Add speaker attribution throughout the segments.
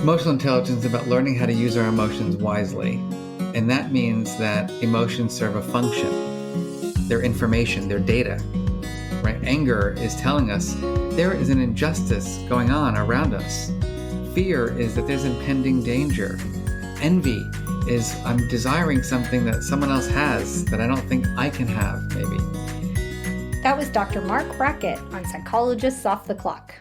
Speaker 1: Emotional intelligence is about learning how to use our emotions wisely. And that means that emotions serve a function. They're information, they're data. Right? Anger is telling us there is an injustice going on around us. Fear is that there's impending danger. Envy is I'm desiring something that someone else has that I don't think I can have, maybe.
Speaker 2: That was Dr. Marc Brackett on Psychologists Off the Clock.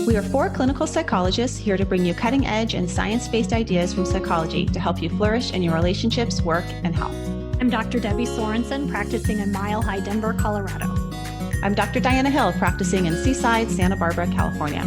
Speaker 3: We are 4 clinical psychologists here to bring you cutting-edge and science-based ideas from psychology to help you flourish in your relationships, work, and health.
Speaker 2: I'm Dr. Debbie Sorensen, practicing in Mile High, Denver, Colorado.
Speaker 3: I'm Dr. Diana Hill, practicing in Seaside, Santa Barbara, California.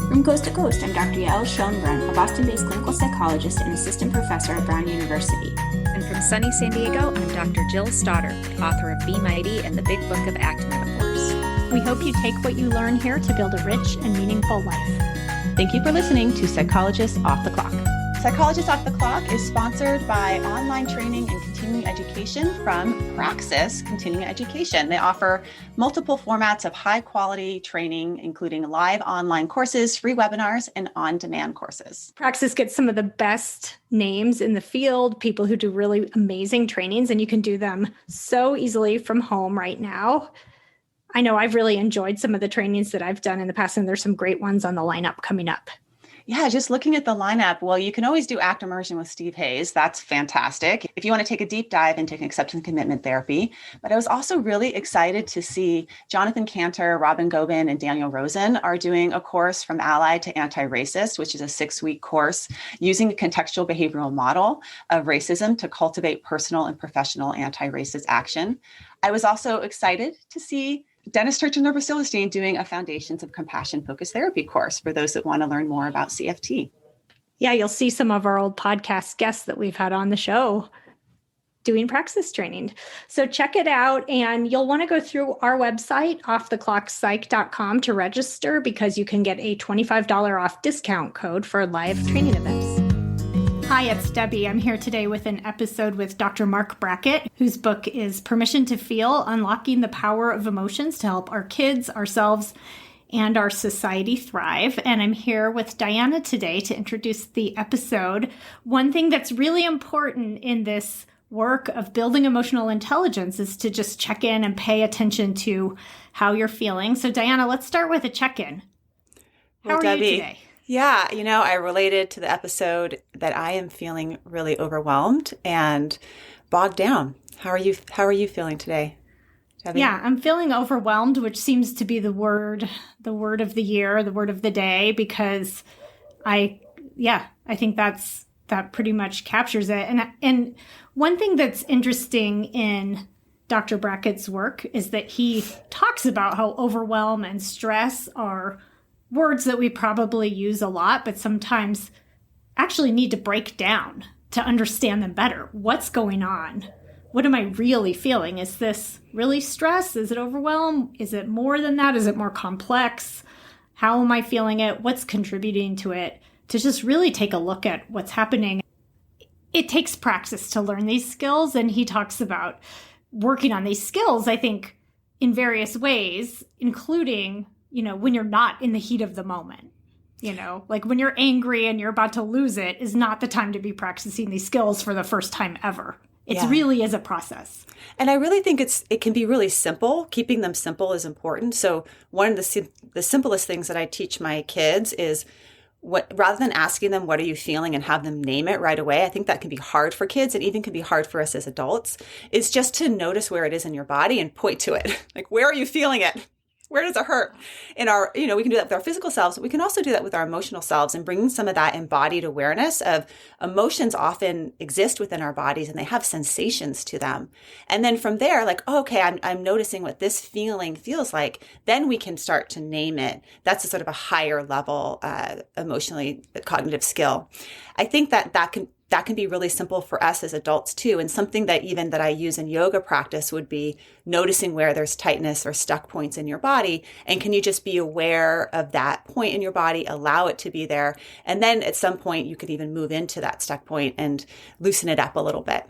Speaker 4: From Coast to Coast, I'm Dr. Yael Schoenbrunn, a Boston-based clinical psychologist and assistant professor at Brown University.
Speaker 5: And from sunny San Diego, I'm Dr. Jill Stoddard, author of Be Mighty and the Big Book of Act Metaphors.
Speaker 2: We hope you take what you learn here to build a rich and meaningful life.
Speaker 3: Thank you for listening to Psychologists Off the Clock. Psychologists Off the Clock is sponsored by online training and continuing education from Praxis Continuing Education. They offer multiple formats of high-quality training, including live online courses, free webinars, and on-demand courses.
Speaker 2: Praxis gets some of the best names in the field, people who do really amazing trainings, and you can do them so easily from home right now. I know I've really enjoyed some of the trainings that I've done in the past, and there's some great ones on the lineup coming up.
Speaker 3: Yeah, just looking at the lineup, well, you can always do Act Immersion with Steve Hayes. That's fantastic. If you want to take a deep dive into acceptance and commitment therapy. But I was also really excited to see Jonathan Cantor, Robin Gobin, and Daniel Rosen are doing a course from Ally to Anti-Racist, which is a 6-week course using the contextual behavioral model of racism to cultivate personal and professional anti-racist action. I was also excited to see Dennis Turchin Silverstein doing a Foundations of Compassion Focused Therapy course for those that want to learn more about CFT.
Speaker 2: Yeah, you'll see some of our old podcast guests that we've had on the show doing Praxis training. So check it out, and you'll want to go through our website, offtheclockpsych.com, to register because you can get a $25 off discount code for live training events. Hi, it's Debbie. I'm here today with an episode with Dr. Marc Brackett, whose book is Permission to Feel: Unlocking the Power of Emotions to Help Our Kids, Ourselves, and Our Society Thrive. And I'm here with Diana today to introduce the episode. One thing that's really important in this work of building emotional intelligence is to just check in and pay attention to how you're feeling. So Diana, let's start with a check-in. How are
Speaker 3: Debbie,
Speaker 2: you today?
Speaker 3: Yeah, I related to the episode that I am feeling really overwhelmed and bogged down. How are you feeling today, Debbie?
Speaker 2: Yeah, I'm feeling overwhelmed, which seems to be the word of the year, the word of the day, because I think that pretty much captures it. And one thing that's interesting in Dr. Brackett's work is that he talks about how overwhelm and stress are words that we probably use a lot, but sometimes actually need to break down to understand them better. What's going on? What am I really feeling? Is this really stress? Is it overwhelm? Is it more than that? Is it more complex? How am I feeling it? What's contributing to it? To just really take a look at what's happening. It takes practice to learn these skills, and he talks about working on these skills, I think, in various ways, including when you're not in the heat of the moment, like when you're angry and you're about to lose it is not the time to be practicing these skills for the first time ever. It really is a process.
Speaker 3: And I really think it can be really simple. Keeping them simple is important. So one of the simplest things that I teach my kids is rather than asking them, what are you feeling, and have them name it right away, I think that can be hard for kids and even can be hard for us as adults, is just to notice where it is in your body and point to it. Like, where are you feeling it? Where does it hurt? In our, we can do that with our physical selves, but we can also do that with our emotional selves, and bringing some of that embodied awareness of emotions often exist within our bodies and they have sensations to them. And then from there, like, I'm noticing what this feeling feels like. Then we can start to name it. That's a sort of a higher level, emotionally cognitive skill. I think that can be really simple for us as adults too. And something that I use in yoga practice would be noticing where there's tightness or stuck points in your body. And can you just be aware of that point in your body, allow it to be there. And then at some point you could even move into that stuck point and loosen it up a little bit.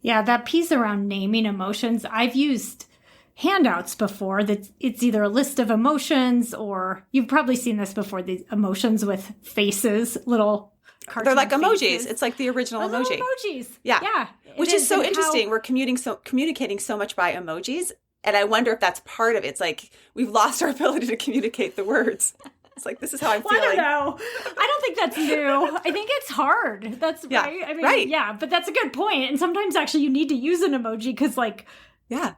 Speaker 2: Yeah, that piece around naming emotions, I've used handouts before that it's either a list of emotions, or you've probably seen this before, the emotions with faces, little cartoon
Speaker 3: They're like emojis.
Speaker 2: faces.
Speaker 3: It's like the original
Speaker 2: Oh,
Speaker 3: emoji.
Speaker 2: little emojis.
Speaker 3: Yeah.
Speaker 2: Yeah.
Speaker 3: Which
Speaker 2: it
Speaker 3: is so
Speaker 2: and
Speaker 3: interesting. We're communicating so much by emojis. And I wonder if that's part of it. It's like we've lost our ability to communicate the words. It's like, this is how I'm feeling.
Speaker 2: I don't know. I don't think that's new. I think it's hard. That's right. I mean,
Speaker 3: right.
Speaker 2: Yeah, but that's a good point. And sometimes actually you need to use an emoji because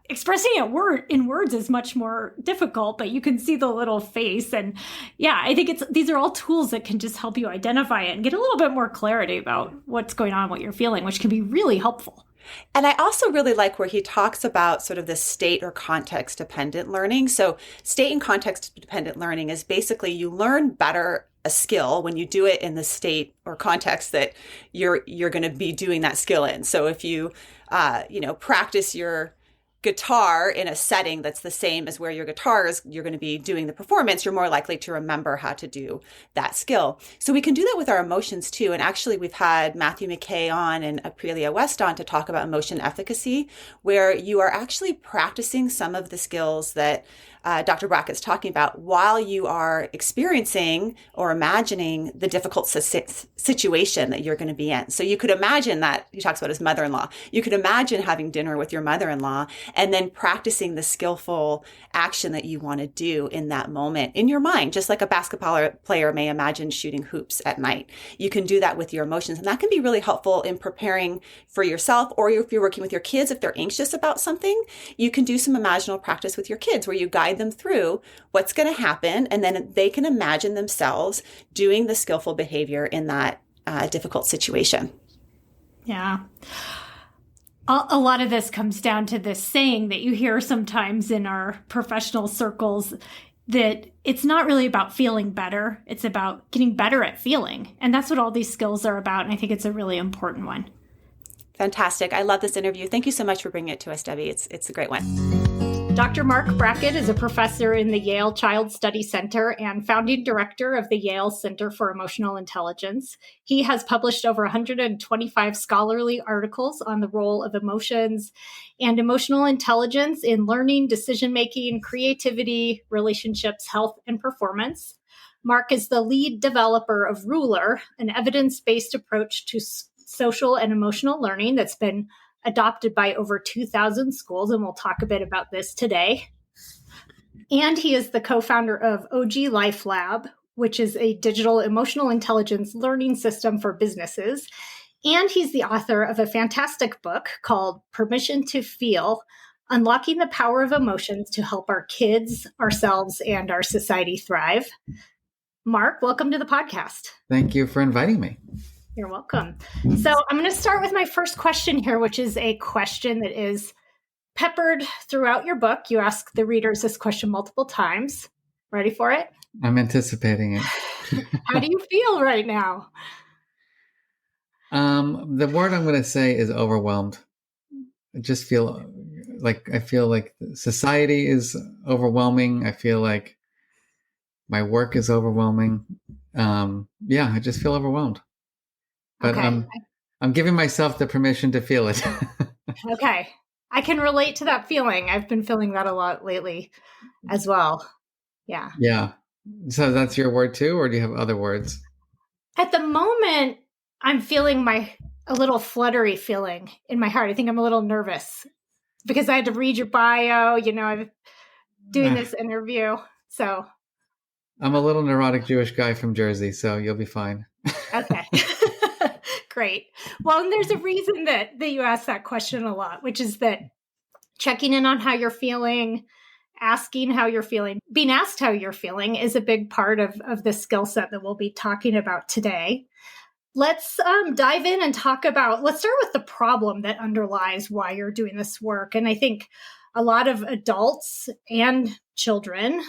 Speaker 2: expressing it in words is much more difficult, but you can see the little face. And I think these are all tools that can just help you identify it and get a little bit more clarity about what's going on, what you're feeling, which can be really helpful.
Speaker 3: And I also really like where he talks about sort of this state or context dependent learning. So state and context dependent learning is basically you learn better a skill when you do it in the state or context that you're going to be doing that skill in. So if you, practice your guitar in a setting that's the same as where your guitar is, you're going to be doing the performance, you're more likely to remember how to do that skill. So we can do that with our emotions too. And actually we've had Matthew McKay on and Aprilia West on to talk about emotion efficacy, where you are actually practicing some of the skills that Dr. Brackett's talking about while you are experiencing or imagining the difficult situation that you're going to be in. So you could imagine that, he talks about his mother-in-law, you could imagine having dinner with your mother-in-law and then practicing the skillful action that you want to do in that moment in your mind, just like a basketball player may imagine shooting hoops at night. You can do that with your emotions, and that can be really helpful in preparing for yourself, or if you're working with your kids, if they're anxious about something, you can do some imaginal practice with your kids where you guide them through what's going to happen, and then they can imagine themselves doing the skillful behavior in that difficult situation.
Speaker 2: Yeah. A lot of this comes down to this saying that you hear sometimes in our professional circles, that it's not really about feeling better. It's about getting better at feeling. And that's what all these skills are about. And I think it's a really important one.
Speaker 3: Fantastic. I love this interview. Thank you so much for bringing it to us, Debbie. It's a great one.
Speaker 2: Dr. Marc Brackett is a professor in the Yale Child Study Center and founding director of the Yale Center for Emotional Intelligence. He has published over 125 scholarly articles on the role of emotions and emotional intelligence in learning, decision-making, creativity, relationships, health, and performance. Marc is the lead developer of Ruler, an evidence-based approach to social and emotional learning that's been adopted by over 2,000 schools, and we'll talk a bit about this today. And he is the co-founder of OG Life Lab, which is a digital emotional intelligence learning system for businesses. And he's the author of a fantastic book called Permission to Feel: Unlocking the Power of Emotions to Help Our Kids, Ourselves, and Our Society Thrive. Marc, welcome to the podcast.
Speaker 1: Thank you for inviting me.
Speaker 2: You're welcome. So I'm going to start with my first question here, which is a question that is peppered throughout your book. You ask the readers this question multiple times. Ready for it?
Speaker 1: I'm anticipating it.
Speaker 2: How do you feel right now?
Speaker 1: The word I'm going to say is overwhelmed. I feel like society is overwhelming. I feel like my work is overwhelming. I just feel overwhelmed. But
Speaker 2: okay.
Speaker 1: I'm giving myself the permission to feel it.
Speaker 2: Okay. I can relate to that feeling. I've been feeling that a lot lately as well. Yeah.
Speaker 1: Yeah. So that's your word too, or do you have other words?
Speaker 2: At the moment, I'm feeling a little fluttery feeling in my heart. I think I'm a little nervous because I had to read your bio, I'm doing this interview. So
Speaker 1: I'm a little neurotic Jewish guy from Jersey, so you'll be fine.
Speaker 2: Okay. Great. Well, and there's a reason that you ask that question a lot, which is that checking in on how you're feeling, asking how you're feeling, being asked how you're feeling is a big part of the skill set that we'll be talking about today. Let's dive in and let's start with the problem that underlies why you're doing this work. And I think a lot of adults and children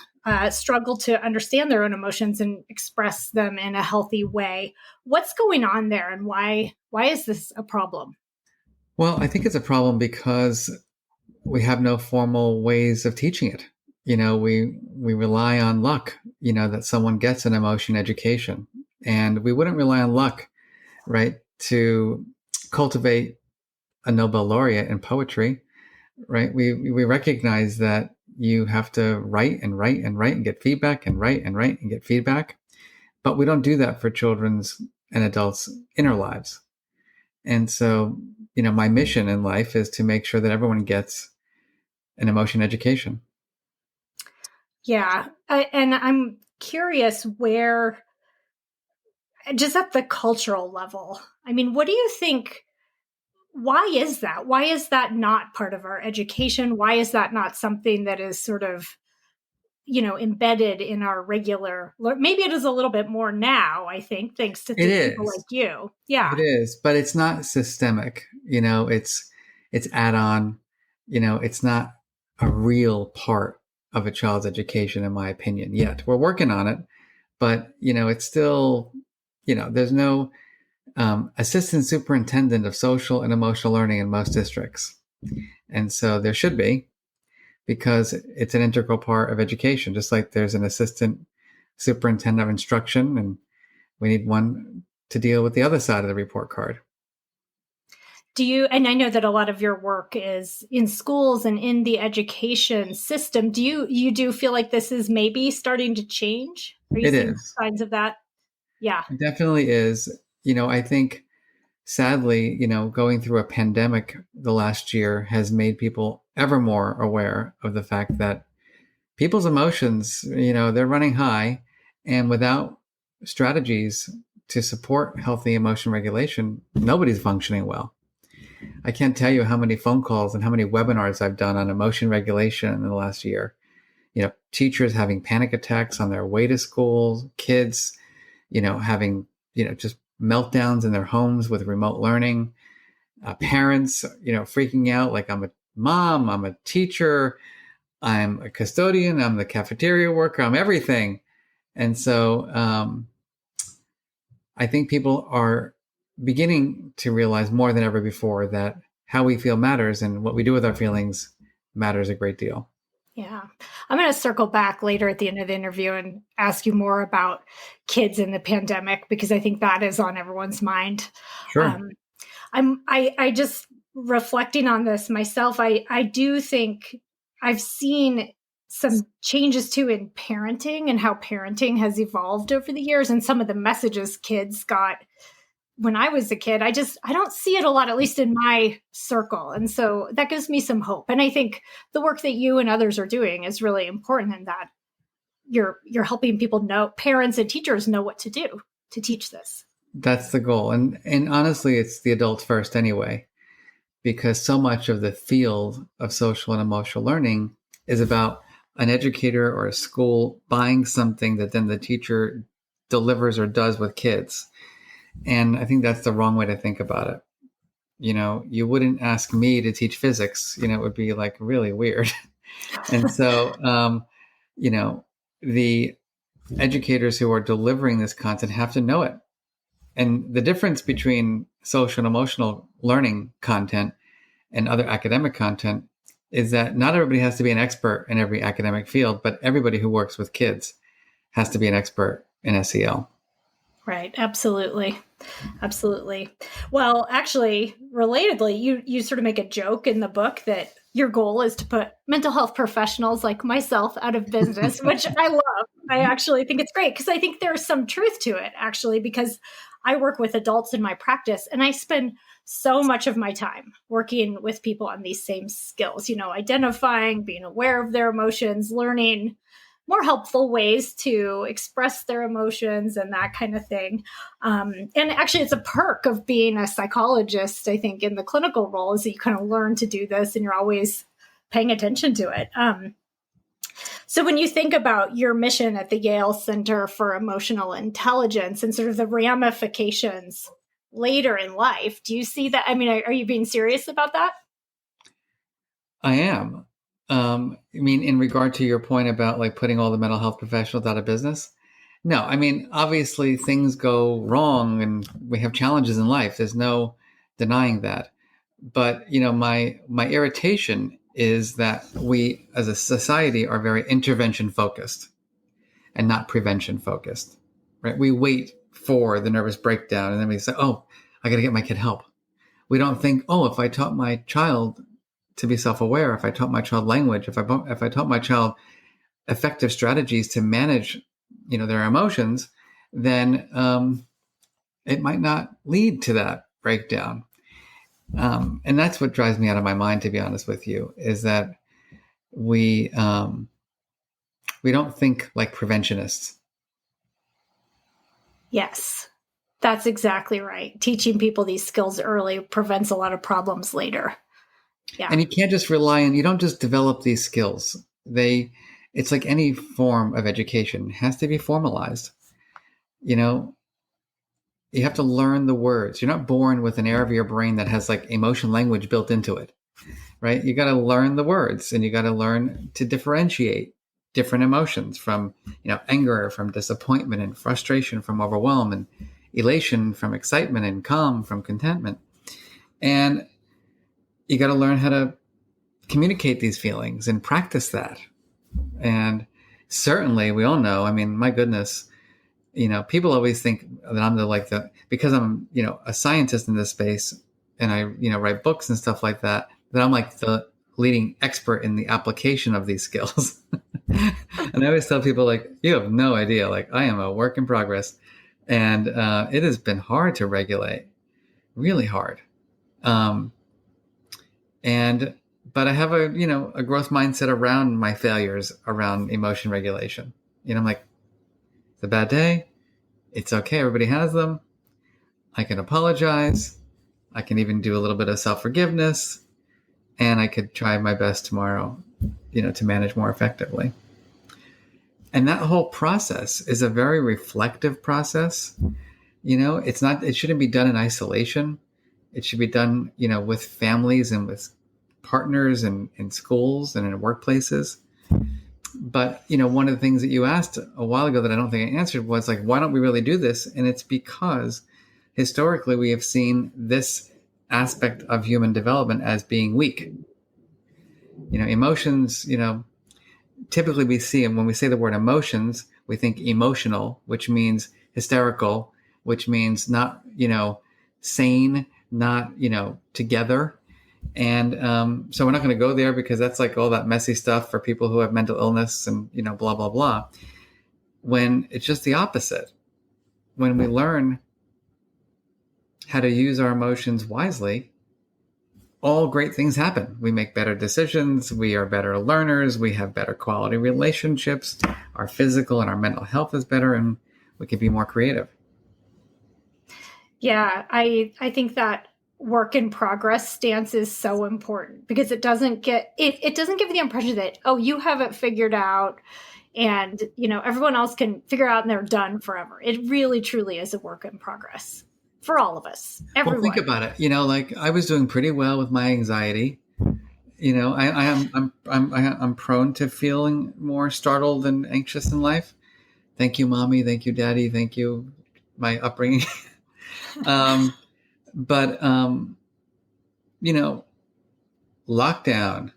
Speaker 2: struggle to understand their own emotions and express them in a healthy way. What's going on there, and why is this a problem?
Speaker 1: Well, I think it's a problem because we have no formal ways of teaching it. We rely on luck, that someone gets an emotion education, and we wouldn't rely on luck, right, to cultivate a Nobel laureate in poetry, right? We recognize that you have to write and write and write and get feedback and write and write and get feedback. But we don't do that for children's and adults' inner lives. And so, my mission in life is to make sure that everyone gets an emotion education.
Speaker 2: Yeah. And I'm curious where, just at the cultural level, I mean, what do you think? Why is that? Why is that not part of our education? Why is that not something that is sort of, embedded in our regular, maybe it is a little bit more now, I think, thanks to people like you. Yeah.
Speaker 1: It is, but it's not systemic. It's add-on, it's not a real part of a child's education, in my opinion, yet. We're working on it, but, it's still, there's no assistant superintendent of social and emotional learning in most districts. And so there should be, because it's an integral part of education, just like there's an assistant superintendent of instruction, and we need one to deal with the other side of the report card.
Speaker 2: And I know that a lot of your work is in schools and in the education system. Do you feel like this is maybe starting to change? Are you seeing signs of that? Yeah.
Speaker 1: It definitely is. I think sadly, going through a pandemic the last year has made people ever more aware of the fact that people's emotions, they're running high, and without strategies to support healthy emotion regulation, nobody's functioning well. I can't tell you how many phone calls and how many webinars I've done on emotion regulation in the last year. Teachers having panic attacks on their way to school, kids, having, just meltdowns in their homes with remote learning, parents, freaking out like, I'm a mom, I'm a teacher, I'm a custodian, I'm the cafeteria worker, I'm everything. And so I think people are beginning to realize more than ever before that how we feel matters, and what we do with our feelings matters a great deal.
Speaker 2: Yeah. I'm going to circle back later at the end of the interview and ask you more about kids in the pandemic, because I think that is on everyone's mind.
Speaker 1: Sure.
Speaker 2: I just reflecting on this myself, I do think I've seen some changes too in parenting and how parenting has evolved over the years, and some of the messages kids got when I was a kid. I don't see it a lot, at least in my circle. And so that gives me some hope. And I think the work that you and others are doing is really important in that you're helping people know, parents and teachers know what to do to teach this.
Speaker 1: That's the goal. And honestly, it's the adults first anyway, because so much of the field of social and emotional learning is about an educator or a school buying something that then the teacher delivers or does with kids. And I think that's the wrong way to think about it. You wouldn't ask me to teach physics, it would be like really weird. And so, the educators who are delivering this content have to know it. And the difference between social and emotional learning content and other academic content is that not everybody has to be an expert in every academic field, but everybody who works with kids has to be an expert in SEL.
Speaker 2: Right. Absolutely. Absolutely. Well, actually, relatedly, you sort of make a joke in the book that your goal is to put mental health professionals like myself out of business, which I love. I actually think it's great, because I think there's some truth to it, actually, because I work with adults in my practice, and I spend so much of my time working with people on these same skills, identifying, being aware of their emotions, learning more helpful ways to express their emotions and that kind of thing. And actually, it's a perk of being a psychologist, I think, in the clinical role, is that you kind of learn to do this and you're always paying attention to it. So when you think about your mission at the Yale Center for Emotional Intelligence and sort of the ramifications later in life, do you see that? I mean, are you being serious about that?
Speaker 1: I am. In regard to your point about like putting all the mental health professionals out of business? No, obviously things go wrong and we have challenges in life. There's no denying that. But, my irritation is that we as a society are very intervention focused and not prevention focused, right? We wait for the nervous breakdown and then we say, oh, I got to get my kid help. We don't think, oh, if I taught my child to be self-aware, if I taught my child language, if I taught my child effective strategies to manage, their emotions, then it might not lead to that breakdown. And that's what drives me out of my mind, to be honest with you, is that we don't think like preventionists.
Speaker 2: Yes, that's exactly right. Teaching people these skills early prevents a lot of problems later. Yeah.
Speaker 1: And you can't just you don't just develop these skills. It's like any form of education, it has to be formalized. You have to learn the words. You're not born with an area of your brain that has like emotion language built into it, right? You got to learn the words, and you got to learn to differentiate different emotions from, anger, from disappointment and frustration, from overwhelm, and elation from excitement, and calm from contentment. And you got to learn how to communicate these feelings and practice that. And certainly we all know, I mean, my goodness, people always think that I'm because I'm, a scientist in this space, and I, write books and stuff like that I'm like the leading expert in the application of these skills. And I always tell people, like, you have no idea, like, I am a work in progress. And it has been hard to regulate, really hard. But I have a growth mindset around my failures around emotion regulation. I'm like, it's a bad day. It's okay. Everybody has them. I can apologize. I can even do a little bit of self-forgiveness, and I could try my best tomorrow, to manage more effectively. And that whole process is a very reflective process. It shouldn't be done in isolation. It should be done, with families and with partners and in schools and in workplaces. But, one of the things that you asked a while ago that I don't think I answered was like, why don't we really do this? And it's because historically we have seen this aspect of human development as being weak. Emotions, typically we see, and when we say the word emotions, we think emotional, which means hysterical, which means not, sane, not, together. And so we're not going to go there, because that's like all that messy stuff for people who have mental illness and, blah, blah, blah. When it's just the opposite. When we learn how to use our emotions wisely, all great things happen. We make better decisions. We are better learners. We have better quality relationships. Our physical and our mental health is better, and we can be more creative.
Speaker 2: Yeah, I think that work in progress stance is so important, because it doesn't give the impression that, oh, you have it figured out and, everyone else can figure out and they're done forever. It really, truly is a work in progress for all of us. Everyone.
Speaker 1: Well, think about it. Like I was doing pretty well with my anxiety. I'm prone to feeling more startled and anxious in life. Thank you, Mommy. Thank you, Daddy. Thank you, my upbringing. But lockdown,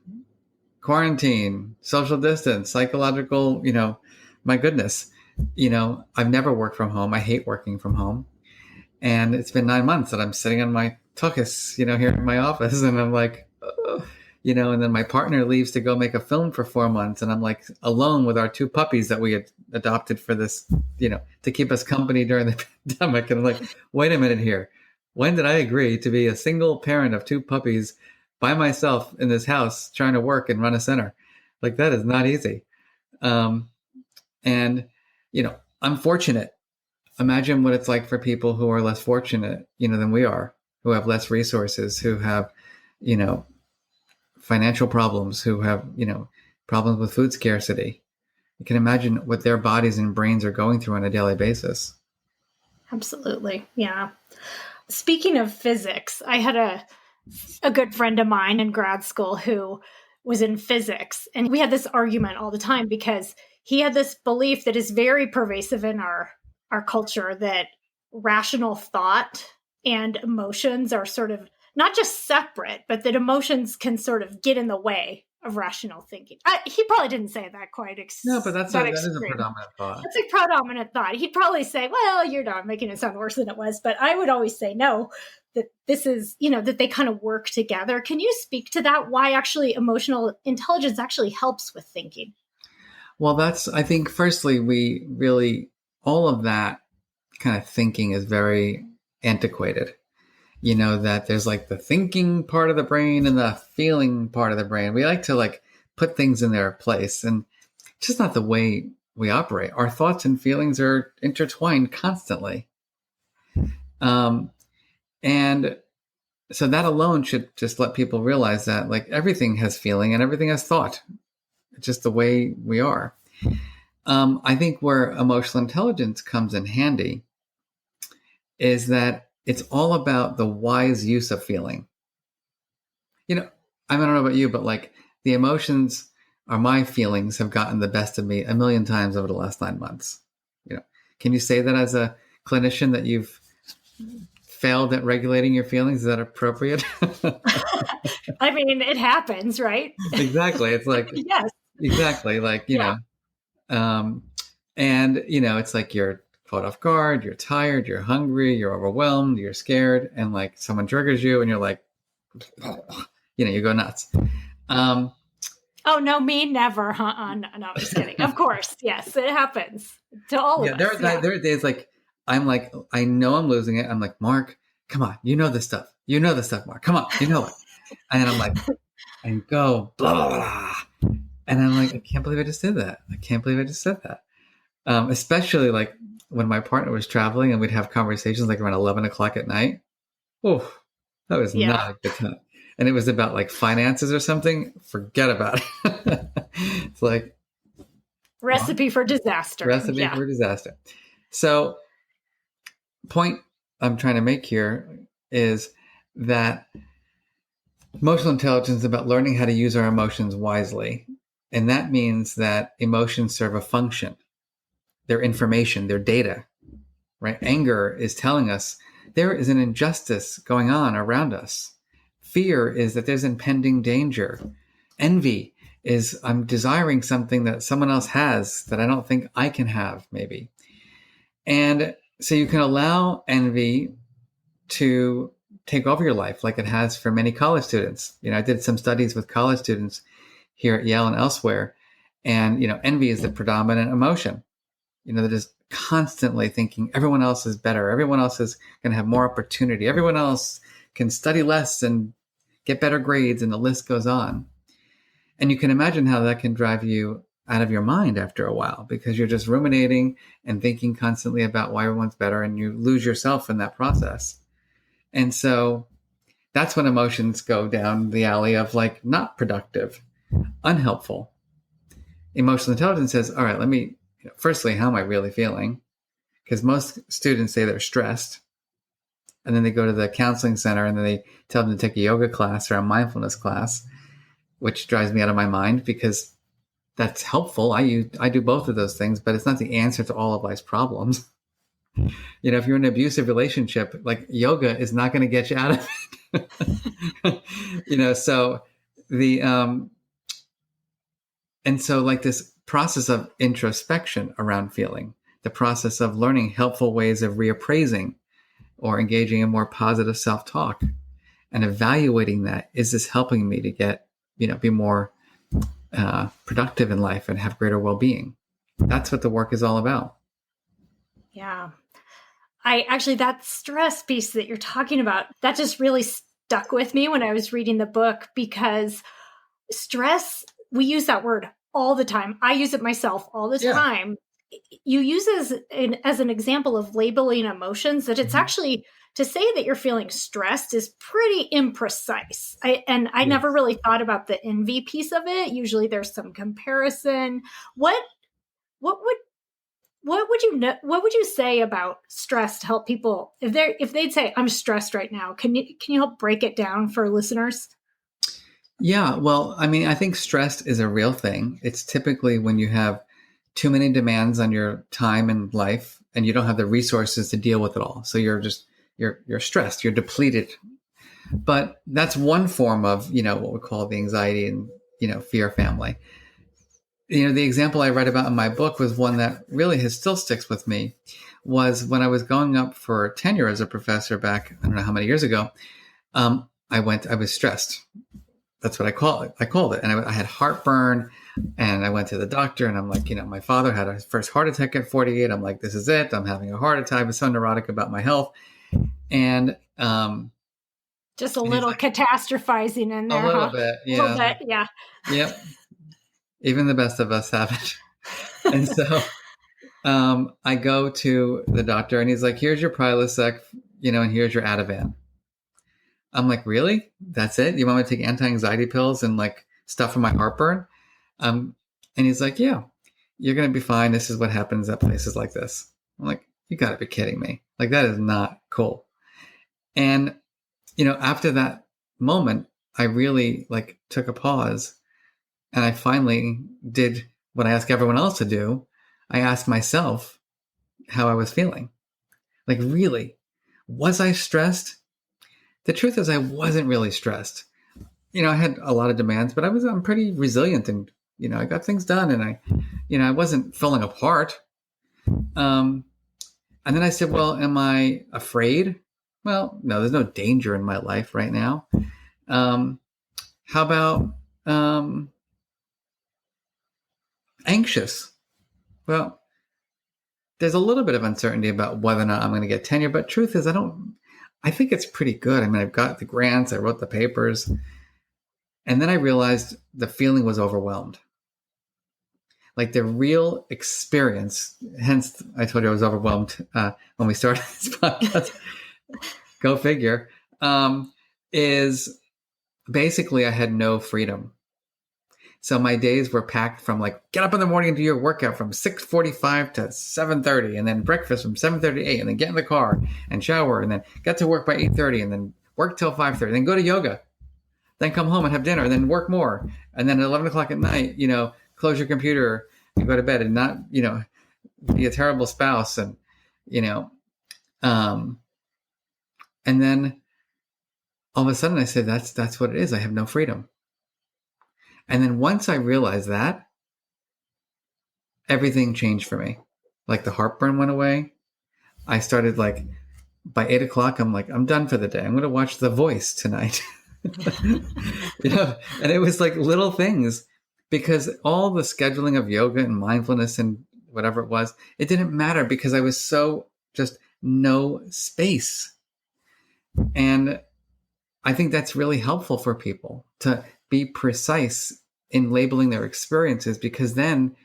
Speaker 1: quarantine, social distance, psychological, my goodness, I've never worked from home. I hate working from home. And it's been 9 months that I'm sitting on my tuchus, here in my office. And I'm like, and then my partner leaves to go make a film for 4 months. And I'm like alone with our 2 puppies that we had adopted for this, to keep us company during the pandemic. And I'm like, wait a minute here. When did I agree to be a single parent of 2 puppies by myself in this house trying to work and run a center? Like, that is not easy. And, I'm fortunate. Imagine what it's like for people who are less fortunate, than we are, who have less resources, who have, financial problems, who have, problems with food scarcity. You can imagine what their bodies and brains are going through on a daily basis.
Speaker 2: Absolutely. Yeah. Speaking of physics, I had a good friend of mine in grad school who was in physics, and we had this argument all the time because he had this belief that is very pervasive in our culture, that rational thought and emotions are sort of not just separate, but that emotions can sort of get in the way of rational thinking. He probably didn't say that quite
Speaker 1: No, but that is a
Speaker 2: extreme.
Speaker 1: predominant thought.
Speaker 2: That's a predominant thought. He'd probably say, well, you're not making it sound worse than it was. But I would always say, no, that this is, that they kind of work together. Can you speak to that? Why actually emotional intelligence actually helps with thinking?
Speaker 1: Well, I think, firstly, all of that kind of thinking is very antiquated. That there's like the thinking part of the brain and the feeling part of the brain. We like to like put things in their place, and it's just not the way we operate. Our thoughts and feelings are intertwined constantly. And so that alone should just let people realize that like everything has feeling and everything has thought. It's just the way we are. I think where emotional intelligence comes in handy is that it's all about the wise use of feeling. I don't know about you, but like the emotions or my feelings have gotten the best of me a million times over the last 9 months. Can you say that as a clinician that you've failed at regulating your feelings? Is that appropriate?
Speaker 2: I mean, it happens, right?
Speaker 1: Exactly. It's like,
Speaker 2: yes,
Speaker 1: exactly. Like, and it's like you're caught off guard, you're tired, you're hungry, you're overwhelmed, you're scared, and like someone triggers you and you're like, you go nuts.
Speaker 2: Oh, no, me never. No, I'm just kidding. Of course. Yes, it happens to all of us.
Speaker 1: There are days like, I'm like, I know I'm losing it. I'm like, Mark, come on. You know this stuff. Mark. Come on. You know it. And then I'm like, and go, blah, blah, blah. And I'm like, I can't believe I just did that. I can't believe I just said that. Especially like when my partner was traveling and we'd have conversations like around 11 o'clock at night. Oh, that was not a good time. And it was about like finances or something. Forget about it. It's like
Speaker 2: recipe for disaster.
Speaker 1: For disaster. So point I'm trying to make here is that emotional intelligence is about learning how to use our emotions wisely. And that means that emotions serve a function. They're information, they're data, right? Anger is telling us there is an injustice going on around us. Fear is that there's impending danger. Envy is I'm desiring something that someone else has that I don't think I can have, maybe. And so you can allow envy to take over your life like it has for many college students. I did some studies with college students here at Yale and elsewhere. And, envy is the predominant emotion. They're just constantly thinking everyone else is better. Everyone else is going to have more opportunity. Everyone else can study less and get better grades, and the list goes on. And you can imagine how that can drive you out of your mind after a while, because you're just ruminating and thinking constantly about why everyone's better, and you lose yourself in that process. And so that's when emotions go down the alley of like not productive, unhelpful. Emotional intelligence says, all right, let me, firstly, how am I really feeling? Because most students say they're stressed. And then they go to the counseling center and then they tell them to take a yoga class or a mindfulness class, which drives me out of my mind because that's helpful. I do both of those things, but it's not the answer to all of life's problems. If you're in an abusive relationship, like yoga is not going to get you out of it. So and so like this process of introspection around feeling, the process of learning helpful ways of reappraising or engaging in more positive self-talk and evaluating that. Is this helping me to get, be more productive in life and have greater well-being? That's what the work is all about.
Speaker 2: Yeah. That stress piece that you're talking about, that just really stuck with me when I was reading the book, because stress, we use that word all the time. I use it myself all the time. You use it as an example of labeling emotions, that it's actually, to say that you're feeling stressed is pretty imprecise. I never really thought about the envy piece of it. Usually there's some comparison. What would you say about stress to help people if they'd say, I'm stressed right now? Can you help break it down for listeners?
Speaker 1: Yeah, well, I mean, I think stress is a real thing. It's typically when you have too many demands on your time and life and you don't have the resources to deal with it all. So you're stressed, you're depleted. But that's one form of, what we call the anxiety and, fear family. The example I read about in my book was one that really still sticks with me, was when I was going up for tenure as a professor back, I don't know how many years ago. I was stressed. That's what I call it. I called it. And I had heartburn, and I went to the doctor, and I'm like, my father had his first heart attack at 48. I'm like, this is it. I'm having a heart attack. I was so neurotic about my health. And,
Speaker 2: just a little catastrophizing in there,
Speaker 1: a little bit. Yeah.
Speaker 2: A little bit, yeah.
Speaker 1: Yep. Even the best of us have it. And so, I go to the doctor, and he's like, here's your Prilosec, and here's your Ativan. I'm like, really? That's it? You want me to take anti-anxiety pills and like stuff for my heartburn? And he's like, yeah, you're going to be fine. This is what happens at places like this. I'm like, you got to be kidding me. Like, that is not cool. And, after that moment, I really like took a pause, and I finally did what I ask everyone else to do. I asked myself how I was feeling. Like, really, was I stressed? The truth is, I wasn't really stressed. I had a lot of demands, but I'm pretty resilient, and, I got things done, and I wasn't falling apart. And then I said, well, am I afraid? Well, no, there's no danger in my life right now. How about, anxious? Well, there's a little bit of uncertainty about whether or not I'm going to get tenure, but truth is, I think it's pretty good. I mean, I've got the grants, I wrote the papers, and then I realized the feeling was overwhelmed. Like the real experience, hence I told you I was overwhelmed when we started this podcast, go figure, is basically I had no freedom. So my days were packed from like, get up in the morning and do your workout from 6:45 to 7:30, and then breakfast from 7:30 to 8, and then get in the car and shower, and then get to work by 8:30, and then work till 5:30, then go to yoga, then come home and have dinner, and then work more. And then at 11 o'clock at night, close your computer and go to bed, and not, be a terrible spouse. And, and then all of a sudden I said, that's what it is. I have no freedom. And then once I realized that, everything changed for me. Like the heartburn went away. I started like, by 8 o'clock, I'm like, I'm done for the day. I'm going to watch The Voice tonight. And it was like little things, because all the scheduling of yoga and mindfulness and whatever it was, it didn't matter because I was so just no space. And I think that's really helpful for people to be precise in labeling their experiences, because then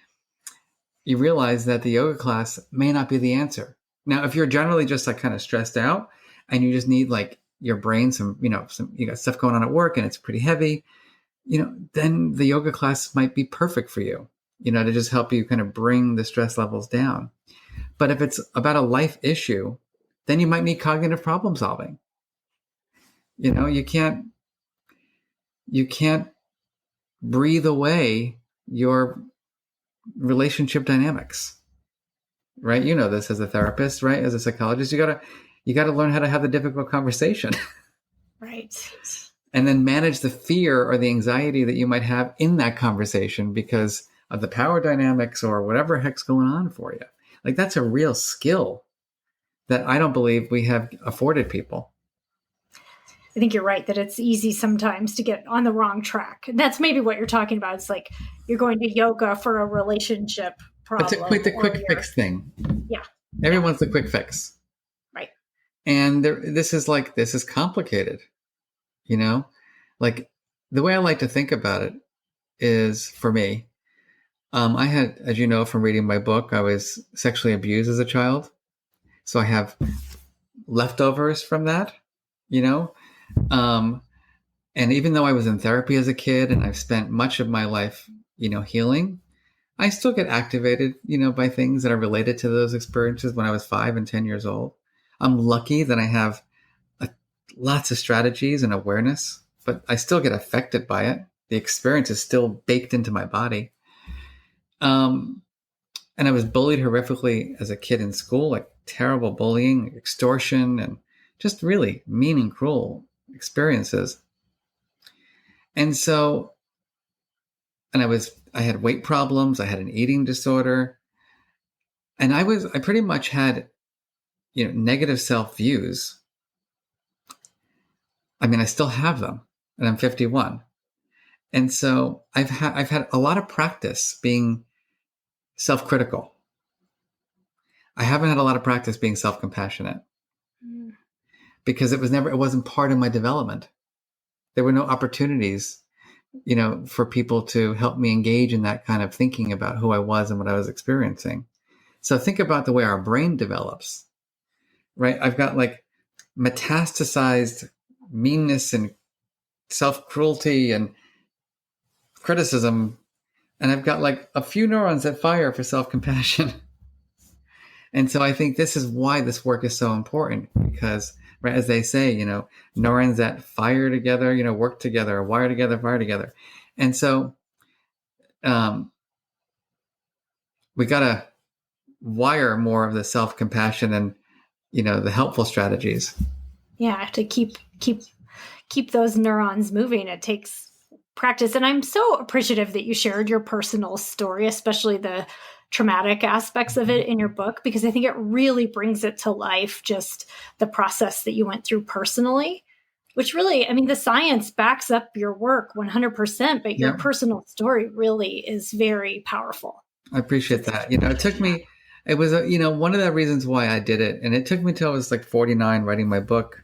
Speaker 1: you realize that the yoga class may not be the answer. Now, if you're generally just like kind of stressed out and you just need like your brain, you got stuff going on at work and it's pretty heavy, then the yoga class might be perfect for you, to just help you kind of bring the stress levels down. But if it's about a life issue, then you might need cognitive problem solving. You can't breathe away your relationship dynamics, right? This as a therapist, right? As a psychologist, you gotta learn how to have the difficult conversation.
Speaker 2: Right.
Speaker 1: And then manage the fear or the anxiety that you might have in that conversation because of the power dynamics or whatever heck's going on for you. Like, that's a real skill that I don't believe we have afforded people.
Speaker 2: I think you're right that it's easy sometimes to get on the wrong track. And that's maybe what you're talking about. It's like you're going to yoga for a relationship problem.
Speaker 1: It's the quick fix thing.
Speaker 2: Yeah.
Speaker 1: Everyone's the quick fix.
Speaker 2: Right.
Speaker 1: And this is complicated. Like the way I like to think about it is, for me, I had, as you know from reading my book, I was sexually abused as a child. So I have leftovers from that, and even though I was in therapy as a kid and I've spent much of my life, healing, I still get activated, by things that are related to those experiences when I was 5 and 10 years old. I'm lucky that I have lots of strategies and awareness, but I still get affected by it. The experience is still baked into my body. And I was bullied horrifically as a kid in school, like terrible bullying, extortion, and just really mean and cruel experiences. And so and I had weight problems. I had an eating disorder, and I pretty much had, negative self views. I mean, I still have them, and I'm 51. And so I've had a lot of practice being self-critical. I haven't had a lot of practice being self-compassionate because it wasn't part of my development. There were no opportunities, for people to help me engage in that kind of thinking about who I was and what I was experiencing. So think about the way our brain develops, right? I've got like metastasized meanness and self-cruelty and criticism, and I've got like a few neurons that fire for self-compassion. And so I think this is why this work is so important, because, right, as they say, neurons that fire together, work together, wire together, fire together. And so we got to wire more of the self-compassion and, the helpful strategies.
Speaker 2: Yeah, to keep those neurons moving, it takes practice. And I'm so appreciative that you shared your personal story, especially the traumatic aspects of it in your book, because I think it really brings it to life, just the process that you went through personally, which really, I mean, the science backs up your work 100%, but your personal story really is very powerful.
Speaker 1: I appreciate that. It took me, it was, one of the reasons why I did it. And it took me till I was like 49 writing my book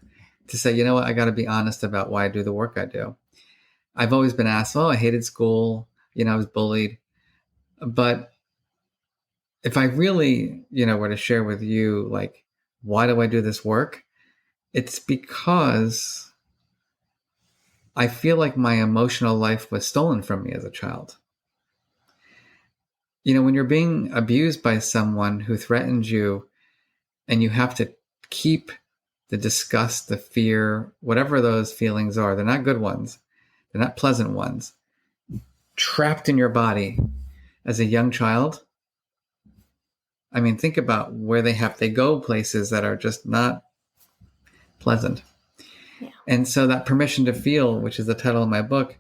Speaker 1: to say, what, I got to be honest about why I do the work I do. I've always been asked, I hated school, I was bullied. But if I really, were to share with you, like, why do I do this work? It's because I feel like my emotional life was stolen from me as a child. When you're being abused by someone who threatens you, and you have to keep the disgust, the fear, whatever those feelings are, they're not good ones, they're not pleasant ones, trapped in your body as a young child. I mean, think about where they go places that are just not pleasant. Yeah. And so that permission to feel, which is the title of my book,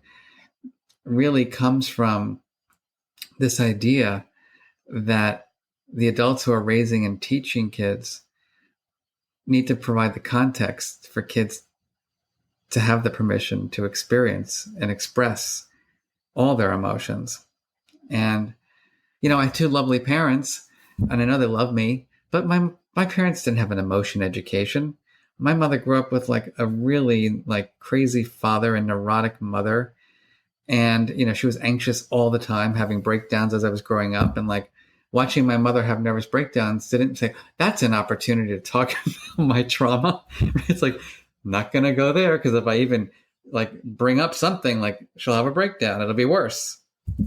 Speaker 1: really comes from this idea that the adults who are raising and teaching kids need to provide the context for kids to have the permission to experience and express all their emotions. And, I have two lovely parents, and I know they love me, but my parents didn't have an emotion education. My mother grew up with like a really like crazy father and neurotic mother. And, she was anxious all the time, having breakdowns as I was growing up. And like watching my mother have nervous breakdowns didn't say, that's an opportunity to talk about my trauma. It's like, not going to go there, because if I even like bring up something, like she'll have a breakdown, it'll be worse.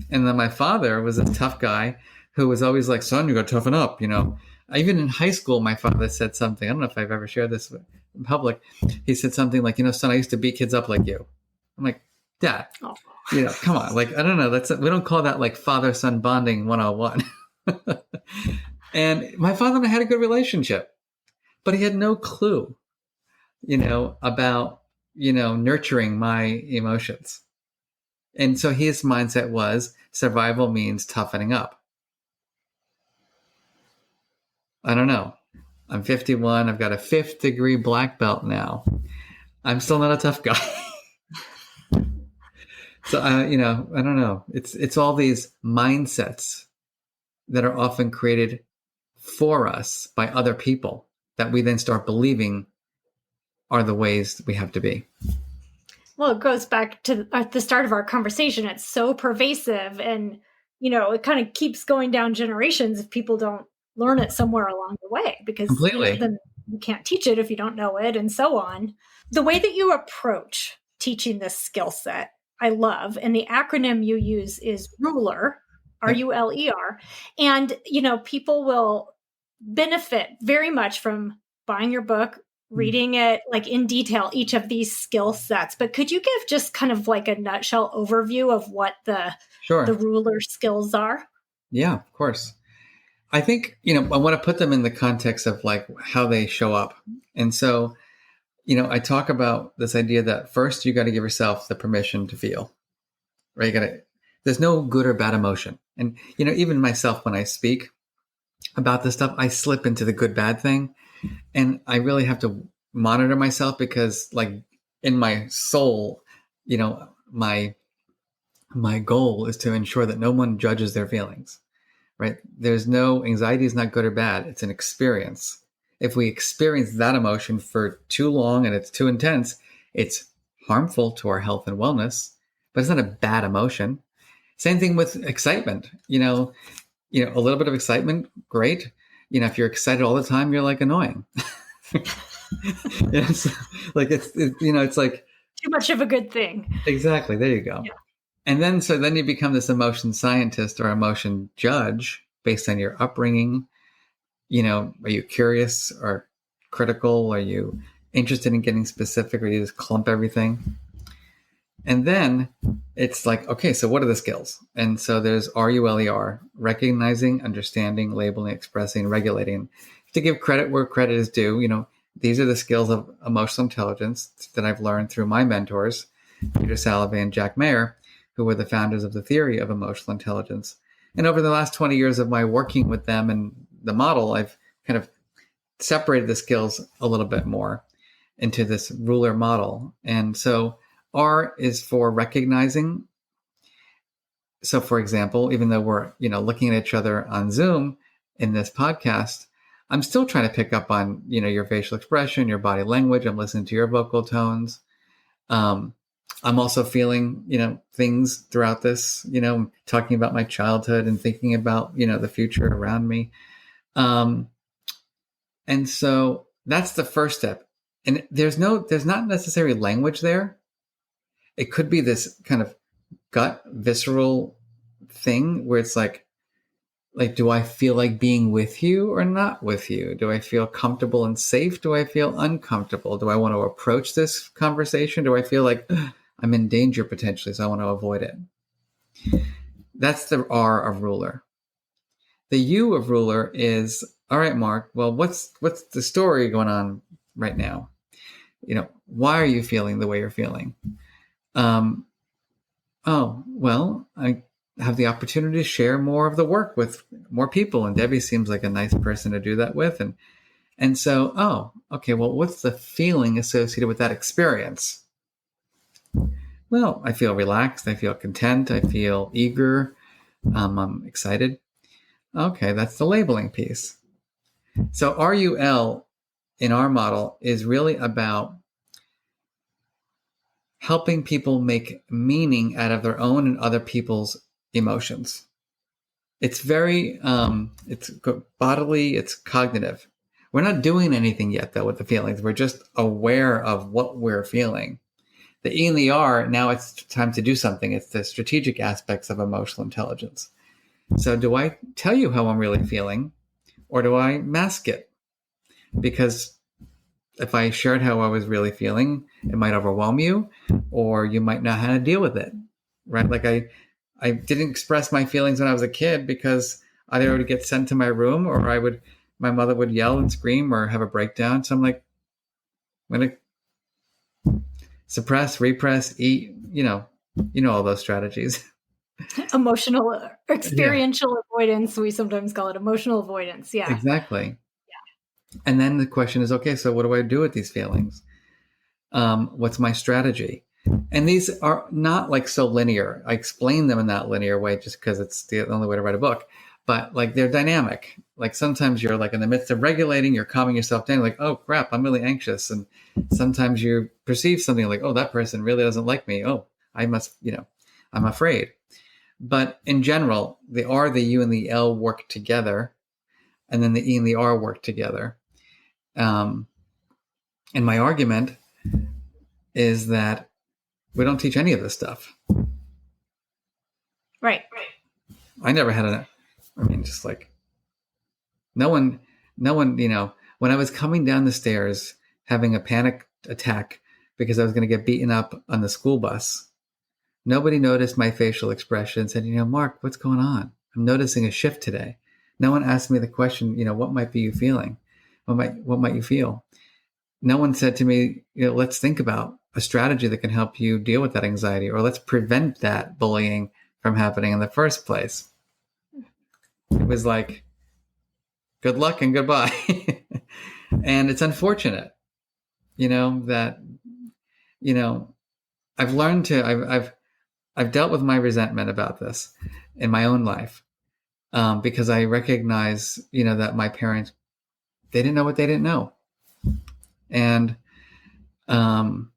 Speaker 1: And then my father was a tough guy who was always like, son, you got to toughen up. Even in high school, my father said something. I don't know if I've ever shared this in public. He said something like, son, I used to beat kids up like you. I'm like, Dad, come on. Like, I don't know. We don't call that like father-son bonding 101. And my father and I had a good relationship, but he had no clue, about, nurturing my emotions. And so his mindset was survival means toughening up. I don't know. I'm 51. I've got a 5th degree black belt now. I'm still not a tough guy. So, I don't know. It's all these mindsets that are often created for us by other people that we then start believing are the ways we have to be.
Speaker 2: Well, it goes back to at the start of our conversation. It's so pervasive, and, it kind of keeps going down generations if people don't learn it somewhere along the way, because then you can't teach it if you don't know it, and so on. The way that you approach teaching this skill set, I love. And the acronym you use is RULER, RULER. And, people will benefit very much from buying your book, reading it like in detail, each of these skill sets. But could you give just kind of like a nutshell overview of what the RULER skills are? Yeah,
Speaker 1: of course. I think, I want to put them in the context of like how they show up. And so, I talk about this idea that first you got to give yourself the permission to feel, right? There's no good or bad emotion. And, even myself, when I speak about this stuff, I slip into the good, bad thing. And I really have to monitor myself because like in my soul, my goal is to ensure that no one judges their feelings, right? There's no anxiety is not good or bad. It's an experience. If we experience that emotion for too long and it's too intense, it's harmful to our health and wellness, but it's not a bad emotion. Same thing with excitement. A little bit of excitement, great. If you're excited all the time, you're like annoying. It's like it's like
Speaker 2: too much of a good thing.
Speaker 1: Exactly. There you go. Yeah. And then you become this emotion scientist or emotion judge based on your upbringing. Are you curious or critical? Are you interested in getting specific, or you just clump everything? And then it's like, okay, so what are the skills? And so there's RULER, recognizing, understanding, labeling, expressing, regulating. To give credit where credit is due, these are the skills of emotional intelligence that I've learned through my mentors, Peter Salovey and Jack Mayer, who were the founders of the theory of emotional intelligence. And over the last 20 years of my working with them and the model, I've kind of separated the skills a little bit more into this ruler model. And so R is for recognizing. So for example, even though we're, looking at each other on Zoom in this podcast, I'm still trying to pick up on, your facial expression, your body language. I'm listening to your vocal tones. I'm also feeling, things throughout this, talking about my childhood and thinking about, the future around me. And so that's the first step. And there's not necessarily language there. It could be this kind of gut visceral thing where it's like, do I feel like being with you or not with you? Do I feel comfortable and safe? Do I feel uncomfortable? Do I want to approach this conversation? Do I feel like I'm in danger potentially, so I want to avoid it? That's the R of ruler. The U of ruler is, all right, Mark, well, what's the story going on right now? Why are you feeling the way you're feeling? I have the opportunity to share more of the work with more people. And Debbie seems like a nice person to do that with. And so, okay, well, what's the feeling associated with that experience? Well, I feel relaxed. I feel content. I feel eager. I'm excited. Okay, that's the labeling piece. So RUL in our model is really about helping people make meaning out of their own and other people's emotions. It's very, it's bodily, it's cognitive. We're not doing anything yet, though, with the feelings. We're just aware of what we're feeling. The E and the R, now it's time to do something. It's the strategic aspects of emotional intelligence. So do I tell you how I'm really feeling, or do I mask it? Because if I shared how I was really feeling, it might overwhelm you, or you might not know how to deal with it, right? Like I didn't express my feelings when I was a kid because either I would get sent to my room, or my mother would yell and scream or have a breakdown. So I'm like, I'm going to suppress, repress, eat, all those strategies.
Speaker 2: Emotional, experiential avoidance. We sometimes call it emotional avoidance. Yeah.
Speaker 1: Exactly. And then the question is, okay, so what do I do with these feelings? What's my strategy? And these are not like so linear. I explain them in that linear way just because it's the only way to write a book. But like they're dynamic. Like sometimes you're like in the midst of regulating, you're calming yourself down, like, oh crap, I'm really anxious. And sometimes you perceive something like, oh, that person really doesn't like me. Oh, I must, I'm afraid. But in general, the R, the U, and the L work together. And then the E and the R work together. And my argument is that we don't teach any of this stuff.
Speaker 2: Right.
Speaker 1: I never had just like no one, when I was coming down the stairs having a panic attack because I was going to get beaten up on the school bus, nobody noticed my facial expression and said, Mark, what's going on? I'm noticing a shift today. No one asked me the question, what might be you feeling? What might you feel? No one said to me, let's think about a strategy that can help you deal with that anxiety, or let's prevent that bullying from happening in the first place. It was like, good luck and goodbye. And it's unfortunate, that, I've learned I've dealt with my resentment about this in my own life, because I recognize, that my parents, they didn't know what they didn't know. And I'm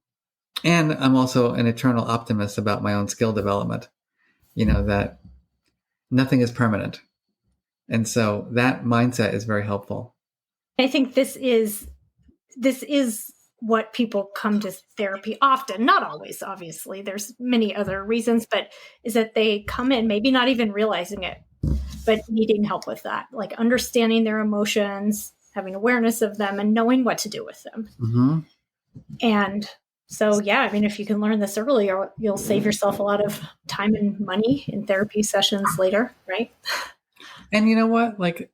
Speaker 1: also an eternal optimist about my own skill development, that nothing is permanent. And so that mindset is very helpful.
Speaker 2: I think this is what people come to therapy often, not always, obviously. There's many other reasons, but is that they come in, maybe not even realizing it, but needing help with that, like understanding their emotions, having awareness of them, and knowing what to do with them.
Speaker 1: Mm-hmm.
Speaker 2: And so, if you can learn this early, you'll save yourself a lot of time and money in therapy sessions later, right?
Speaker 1: And you know what? Like,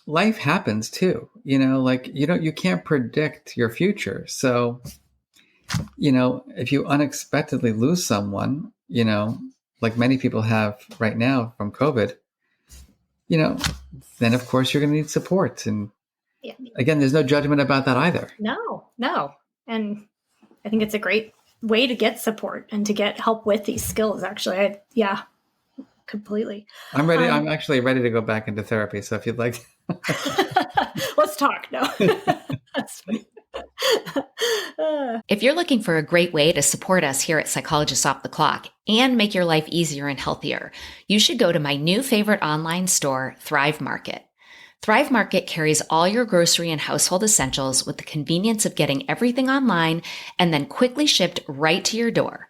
Speaker 1: life happens too, you can't predict your future. So, if you unexpectedly lose someone, like many people have right now from COVID, then of course you're going to need support. And again, there's no judgment about that either.
Speaker 2: No. And I think it's a great way to get support and to get help with these skills, actually. Completely.
Speaker 1: I'm ready. I'm actually ready to go back into therapy. So if you'd like,
Speaker 2: let's talk. No, that's fine.
Speaker 5: If you're looking for a great way to support us here at Psychologists Off the Clock and make your life easier and healthier, you should go to my new favorite online store, Thrive Market. Thrive Market carries all your grocery and household essentials with the convenience of getting everything online and then quickly shipped right to your door.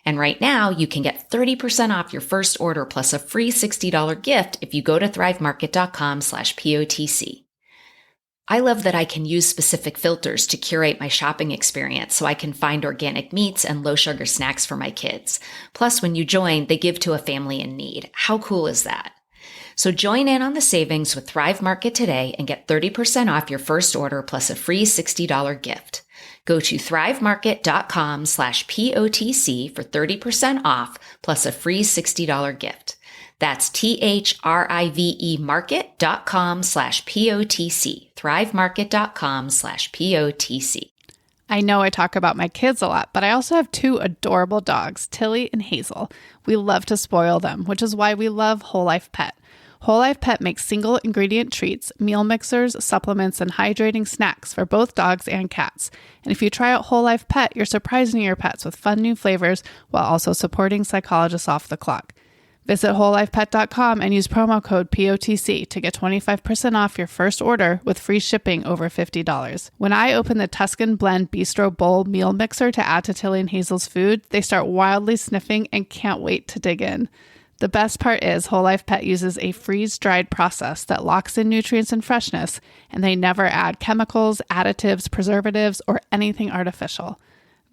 Speaker 5: And right now, you can get 30% off your first order plus a free $60 gift if you go to thrivemarket.com/POTC. I love that I can use specific filters to curate my shopping experience so I can find organic meats and low sugar snacks for my kids. Plus, when you join, they give to a family in need. How cool is that? So join in on the savings with Thrive Market today and get 30% off your first order plus a free $60 gift. Go to thrivemarket.com/POTC for 30% off plus a free $60 gift. That's THRIVE market.com/POTC. thrivemarket.com/POTC.
Speaker 6: I know I talk about my kids a lot, but I also have two adorable dogs, Tilly and Hazel. We love to spoil them, which is why we love Whole Life Pet. Whole Life Pet makes single ingredient treats, meal mixers, supplements, and hydrating snacks for both dogs and cats. And if you try out Whole Life Pet, you're surprising your pets with fun new flavors while also supporting Psychologists Off the Clock. Visit wholelifepet.com and use promo code POTC to get 25% off your first order with free shipping over $50. When I open the Tuscan Blend Bistro Bowl meal mixer to add to Tilly and Hazel's food, they start wildly sniffing and can't wait to dig in. The best part is Whole Life Pet uses a freeze-dried process that locks in nutrients and freshness, and they never add chemicals, additives, preservatives, or anything artificial.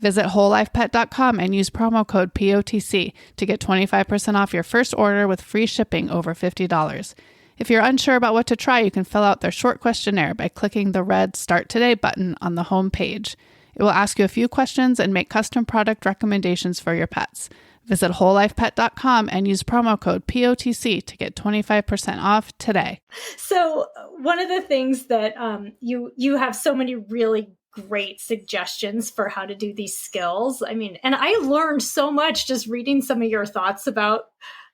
Speaker 6: Visit wholelifepet.com and use promo code POTC to get 25% off your first order with free shipping over $50. If you're unsure about what to try, you can fill out their short questionnaire by clicking the red Start Today button on the home page. It will ask you a few questions and make custom product recommendations for your pets. Visit wholelifepet.com and use promo code POTC to get 25% off today.
Speaker 2: So one of the things that you have so many really great suggestions for how to do these skills. I mean, and I learned so much just reading some of your thoughts about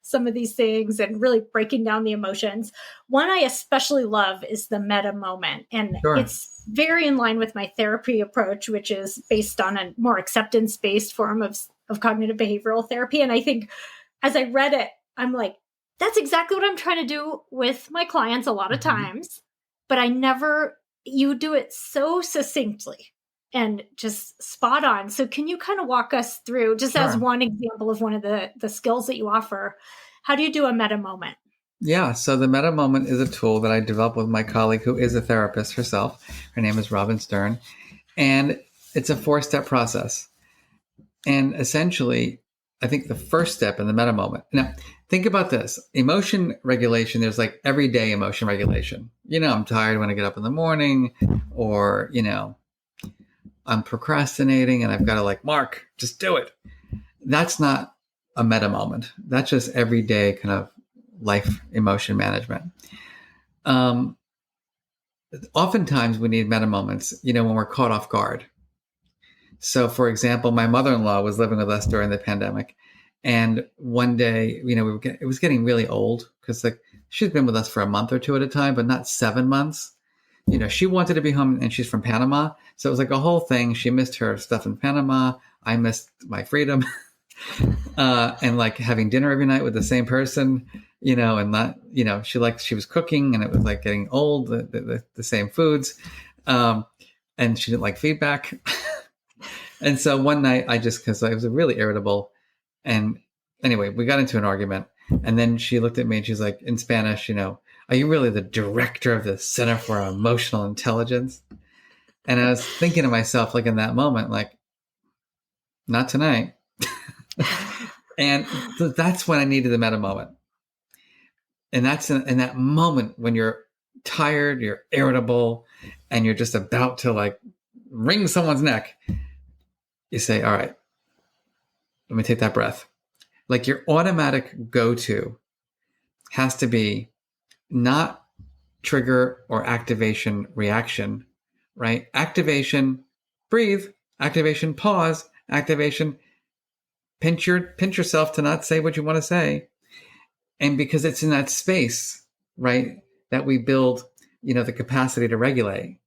Speaker 2: some of these things and really breaking down the emotions. One I especially love is the meta moment. And It's very in line with my therapy approach, which is based on a more acceptance-based form of cognitive behavioral therapy. And I think as I read it, I'm like, that's exactly what I'm trying to do with my clients a lot of times, but you do it so succinctly and just spot on. So can you kind of walk us through, just as one example of one of the skills that you offer, how do you do a meta moment?
Speaker 1: Yeah, so the meta moment is a tool that I developed with my colleague who is a therapist herself. Her name is Robin Stern. And it's a 4-step process. And essentially, I think the first step in the meta moment. Now, think about this. Emotion regulation, there's like everyday emotion regulation. I'm tired when I get up in the morning, or, I'm procrastinating and I've got to Marc, just do it. That's not a meta moment. That's just everyday kind of life emotion management. Oftentimes we need meta moments, when we're caught off guard. So, for example, my mother-in-law was living with us during the pandemic, and one day, it was getting really old because she's been with us for a month or two at a time, but not 7 months. She wanted to be home, and she's from Panama, so it was like a whole thing. She missed her stuff in Panama. I missed my freedom, and like having dinner every night with the same person, and not, she was cooking, and it was like getting old, the same foods, and she didn't like feedback. And so one night because I was really irritable, and anyway, we got into an argument, and then she looked at me and she's like, in Spanish, are you really the director of the Center for Emotional Intelligence? And I was thinking to myself, like in that moment, like, not tonight. And that's when I needed the meta moment. And that's in that moment when you're tired, you're irritable, and you're just about to like wring someone's neck. You say, all right, let me take that breath. Like your automatic go-to has to be not trigger or activation reaction, right? Activation, breathe. Activation, pause. Activation, pinch yourself to not say what you want to say. And because it's in that space, right, that we build, the capacity to regulate.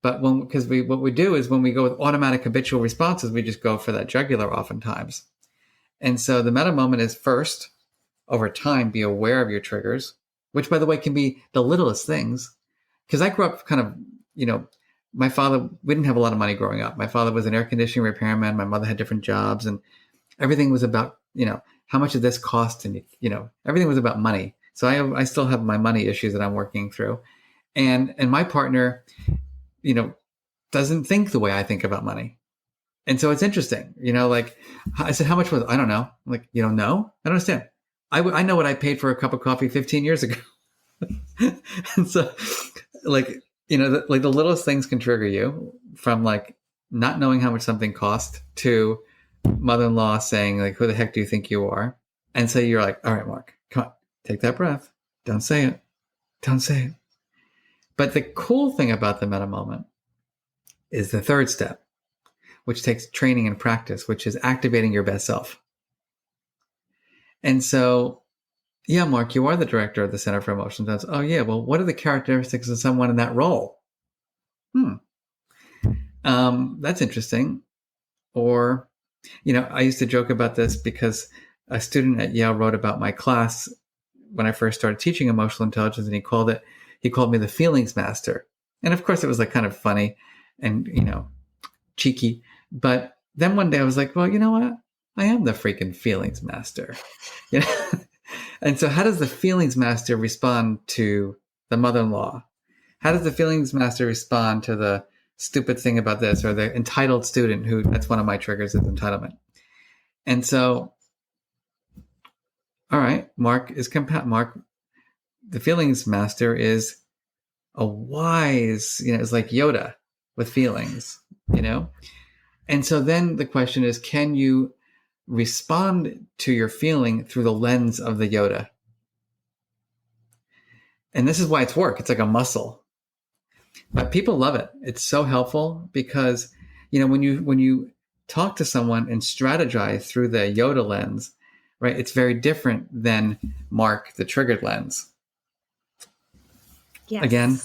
Speaker 1: But what we do is when we go with automatic habitual responses, we just go for that jugular oftentimes. And so the meta moment is first, over time, be aware of your triggers, which by the way, can be the littlest things. Because I grew up kind of, my father, we didn't have a lot of money growing up. My father was an air conditioning repairman. My mother had different jobs, and everything was about, how much did this cost? And, everything was about money. So I still have my money issues that I'm working through. And my partner, doesn't think the way I think about money. And so it's interesting, like I said, how much was it? I don't know. I'm like, you don't know? I don't understand. I know what I paid for a cup of coffee 15 years ago. And so like, like the littlest things can trigger you, from like not knowing how much something cost to mother-in-law saying like, who the heck do you think you are? And so you're like, all right, Mark, come on, take that breath. Don't say it. Don't say it. But the cool thing about the meta moment is the third step, which takes training and practice, which is activating your best self. And so, yeah, Mark, you are the director of the Center for Emotional Intelligence. Oh, yeah. Well, what are the characteristics of someone in that role? That's interesting. Or, I used to joke about this because a student at Yale wrote about my class when I first started teaching emotional intelligence, and he called me the feelings master. And of course, it was like kind of funny and, cheeky. But then one day I was like, well, you know what? I am the freaking feelings master. And so how does the feelings master respond to the mother-in-law? How does the feelings master respond to the stupid thing about this, or the entitled student who, that's one of my triggers, is entitlement. And so, all right, Mark, the feelings master is a wise, it's like Yoda with feelings, And so then the question is, can you respond to your feeling through the lens of the Yoda? And this is why it's work. It's like a muscle. But people love it. It's so helpful because, when you talk to someone and strategize through the Yoda lens, right, it's very different than Mark, the triggered lens.
Speaker 2: Yes.
Speaker 1: Again,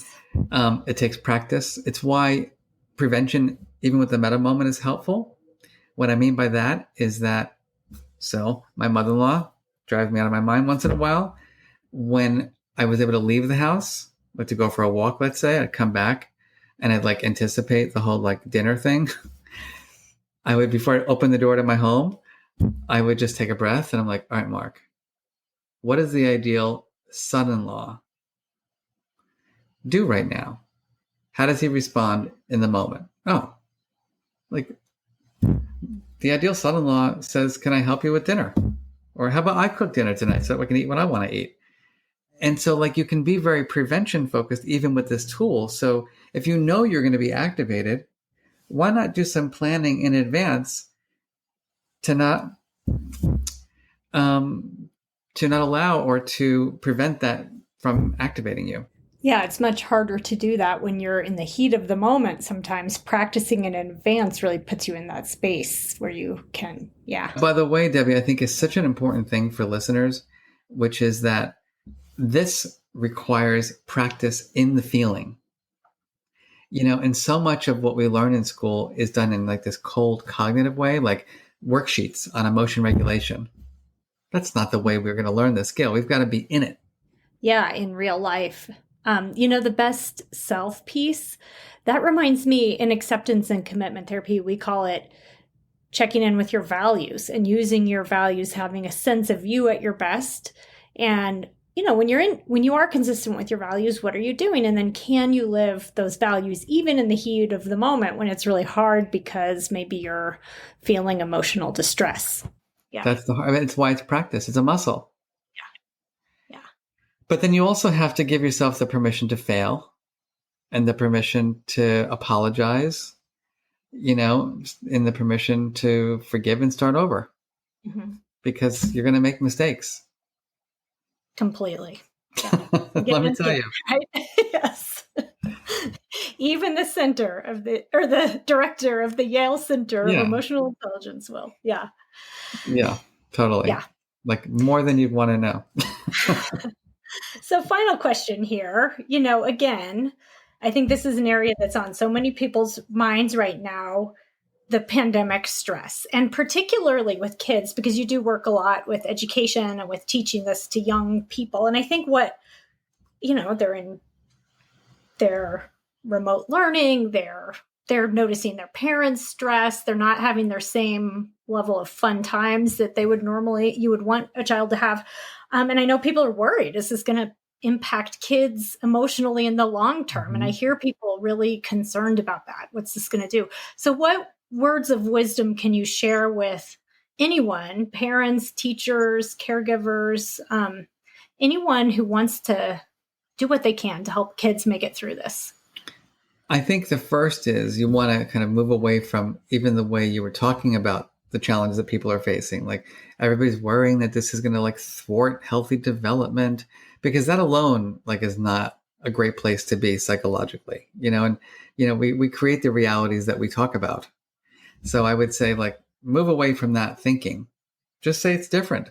Speaker 1: it takes practice. It's why prevention, even with the meta moment, is helpful. What I mean by that is that, so my mother-in-law drives me out of my mind once in a while. When I was able to leave the house, like to go for a walk, let's say, I'd come back and I'd like anticipate the whole like dinner thing. I would, before I opened the door to my home, I would just take a breath and I'm like, all right, Mark, what is the ideal son-in-law do right now? How does he respond in the moment? Oh, like the ideal son-in-law says, can I help you with dinner? Or how about I cook dinner tonight so I can eat what I want to eat? And so like you can be very prevention focused even with this tool. So if you know you're going to be activated, why not do some planning in advance to not to not allow or to prevent that from activating you.
Speaker 2: Yeah, it's much harder to do that when you're in the heat of the moment. Sometimes practicing in advance really puts you in that space where you can, yeah.
Speaker 1: By the way, Debbie, I think is such an important thing for listeners, which is that this requires practice in the feeling. And so much of what we learn in school is done in like this cold cognitive way, like worksheets on emotion regulation. That's not the way we're going to learn this skill. We've got to be in it.
Speaker 2: Yeah, in real life. The best self piece, that reminds me in acceptance and commitment therapy, we call it checking in with your values and using your values, having a sense of you at your best. And, when you are consistent with your values, what are you doing? And then can you live those values even in the heat of the moment when it's really hard because maybe you're feeling emotional distress? Yeah.
Speaker 1: It's why it's practice. It's a muscle. But then you also have to give yourself the permission to fail and the permission to apologize, and the permission to forgive and start over, because you're going to make mistakes.
Speaker 2: Completely. Yeah.
Speaker 1: Let me tell you.
Speaker 2: Right? Yes. Even the the director of the Yale Center of Emotional Intelligence will. Yeah.
Speaker 1: Yeah, totally.
Speaker 2: Yeah.
Speaker 1: Like more than you'd want to know.
Speaker 2: So final question here, again, I think this is an area that's on so many people's minds right now, the pandemic stress, and particularly with kids, because you do work a lot with education and with teaching this to young people. And I think they're in their remote learning, they're noticing their parents' stress, they're not having their same level of fun times that you would want a child to have. And I know people are worried, is this going to impact kids emotionally in the long term? Mm-hmm. And I hear people really concerned about that. What's this going to do? So what words of wisdom can you share with anyone, parents, teachers, caregivers, anyone who wants to do what they can to help kids make it through this?
Speaker 1: I think the first is you want to kind of move away from even the way you were talking about the challenges that people are facing. Like everybody's worrying that this is going to like thwart healthy development, because that alone like is not a great place to be psychologically, we create the realities that we talk about. So I would say like move away from that thinking, just say it's different.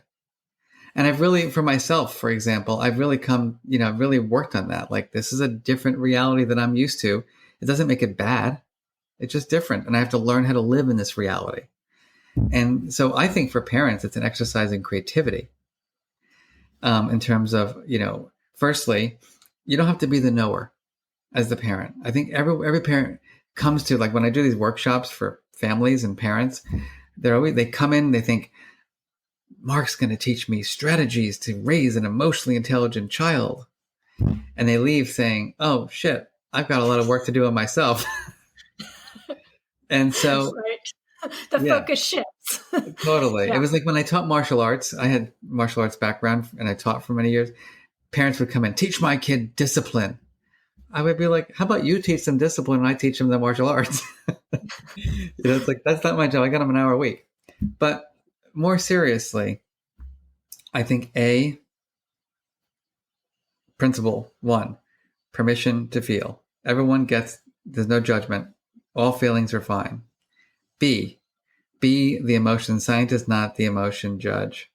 Speaker 1: And I've really, for myself, for example, I've really I've really worked on that. Like this is a different reality that I'm used to. It doesn't make it bad. It's just different. And I have to learn how to live in this reality. And so I think for parents, it's an exercise in creativity, in terms of, firstly, you don't have to be the knower as the parent. I think every parent comes to, like when I do these workshops for families and parents, they come in, they think, Marc's going to teach me strategies to raise an emotionally intelligent child. And they leave saying, oh shit, I've got a lot of work to do on myself. And so
Speaker 2: the focus shifts.
Speaker 1: Totally. Yeah. It was like when I taught martial arts, I had martial arts background and I taught for many years. Parents would come and teach my kid discipline. I would be like, how about you teach them discipline and I teach them the martial arts? It's like, that's not my job. I got them an hour a week. But more seriously, I think principle 1, permission to feel. Everyone there's no judgment. All feelings are fine. B, be the emotion scientist, not the emotion judge.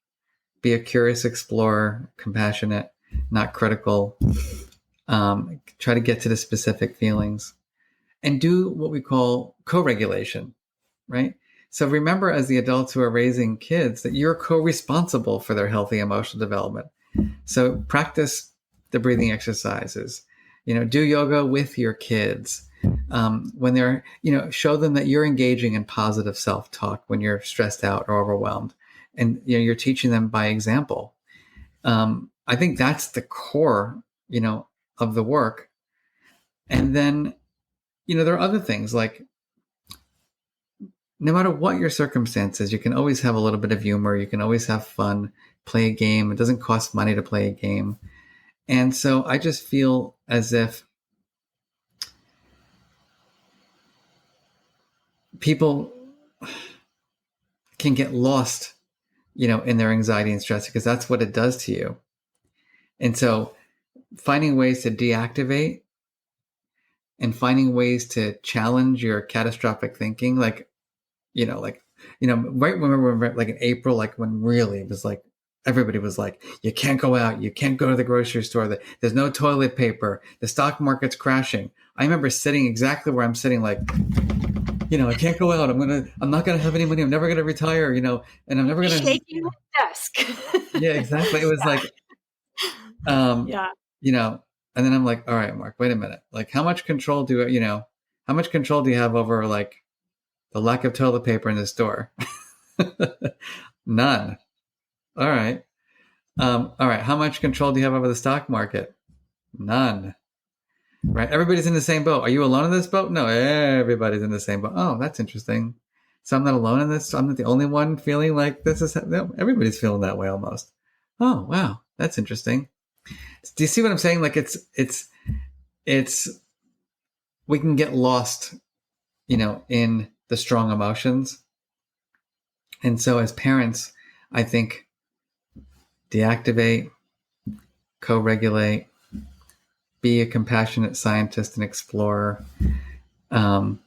Speaker 1: Be a curious explorer, compassionate, not critical. Try to get to the specific feelings. And do what we call co-regulation, right? So remember, as the adults who are raising kids, that you're co-responsible for their healthy emotional development. So practice the breathing exercises. Do yoga with your kids. When they're, show them that you're engaging in positive self-talk when you're stressed out or overwhelmed. And, you're teaching them by example. I think that's the core, of the work. And then, there are other things like, no matter what your circumstances, you can always have a little bit of humor. You can always have fun, play a game. It doesn't cost money to play a game. And so I just feel as if people can get lost in their anxiety and stress, because that's what it does to you. And so finding ways to deactivate and finding ways to challenge your catastrophic thinking, right when we were like in April, like when really it was like, everybody was like, you can't go out, you can't go to the grocery store, there's no toilet paper, the stock market's crashing. I remember sitting exactly where I'm sitting, like, I can't go out. I'm not gonna have any money. I'm never gonna retire. And I'm never gonna
Speaker 2: shaking the desk.
Speaker 1: Yeah, exactly. It was like,
Speaker 2: yeah.
Speaker 1: And then I'm like, all right, Mark, wait a minute. Like, how much control do you have over like the lack of toilet paper in the store? None. All right. All right. How much control do you have over the stock market? None. Right. Everybody's in the same boat. Are you alone in this boat? No, everybody's in the same boat. Oh, that's interesting. So I'm not alone in this. I'm not the only one feeling like this is, no, everybody's feeling that way almost. Oh, wow. That's interesting. Do you see what I'm saying? Like it's, we can get lost, in the strong emotions. And so as parents, I think deactivate, co-regulate, be a compassionate scientist and explorer. And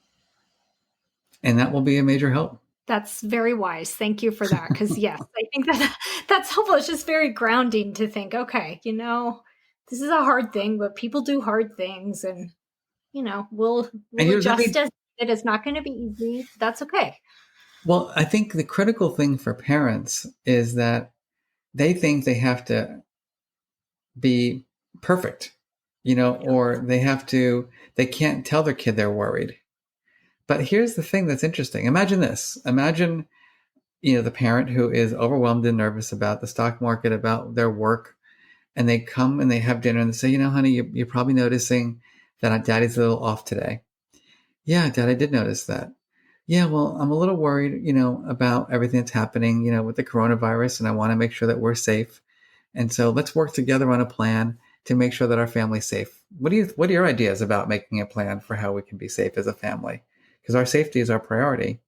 Speaker 1: that will be a major help.
Speaker 2: That's very wise. Thank you for that. Because yes, I think that's helpful. It's just very grounding to think, okay, this is a hard thing, but people do hard things, and we'll adjust as it is not going to be easy. That's okay.
Speaker 1: Well, I think the critical thing for parents is that they think they have to be perfect, or they can't tell their kid they're worried. But here's the thing that's interesting. Imagine this. Imagine, the parent who is overwhelmed and nervous about the stock market, about their work, and they come and they have dinner and they say, honey, you're probably noticing that daddy's a little off today. Yeah, Dad, I did notice that. Yeah, well, I'm a little worried, about everything that's happening, with the coronavirus, and I want to make sure that we're safe. And so let's work together on a plan to make sure that our family's safe. What are your ideas about making a plan for how we can be safe as a family? Because our safety is our priority,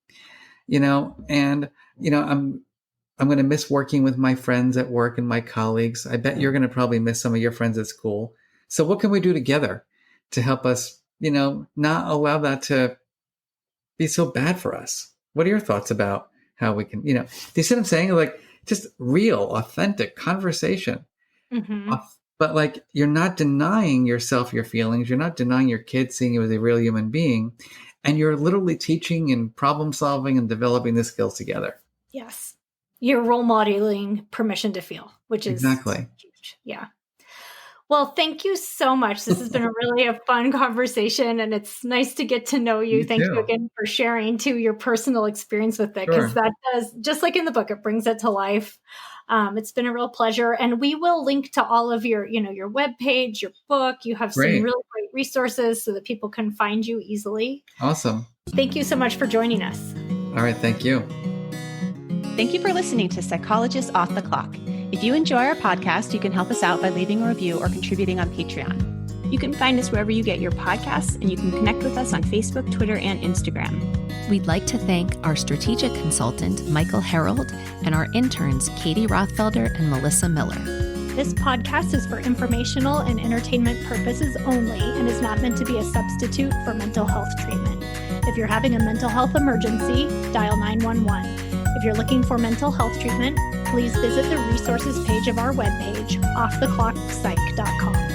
Speaker 1: and, I'm going to miss working with my friends at work and my colleagues. I bet you're going to probably miss some of your friends at school. So what can we do together to help us, not allow that to be so bad for us? What are your thoughts about how we can, do you see what I'm saying? Like, just real, authentic conversation.
Speaker 2: Mm-hmm.
Speaker 1: But like, you're not denying yourself your feelings. You're not denying your kid seeing you as a real human being. And you're literally teaching and problem solving and developing the skills together.
Speaker 2: Yes. You're role modeling permission to feel, which is
Speaker 1: exactly
Speaker 2: huge. Yeah. Well, thank you so much. This has been a fun conversation, and it's nice to get to know you. Thank you again for sharing too your personal experience with it, because that does, just like in the book, it brings it to life. It's been a real pleasure, and we will link to all of your, your webpage, your book. You have some really great resources so that people can find you easily.
Speaker 1: Awesome.
Speaker 2: Thank you so much for joining us.
Speaker 1: All right. Thank you.
Speaker 4: Thank you for listening to Psychologists Off the Clock. If you enjoy our podcast, you can help us out by leaving a review or contributing on Patreon. You can find us wherever you get your podcasts, and you can connect with us on Facebook, Twitter, and Instagram.
Speaker 5: We'd like to thank our strategic consultant, Michael Harold, and our interns, Katie Rothfelder and Melissa Miller.
Speaker 2: This podcast is for informational and entertainment purposes only and is not meant to be a substitute for mental health treatment. If you're having a mental health emergency, dial 911. If you're looking for mental health treatment, please visit the resources page of our webpage, offtheclockpsych.com.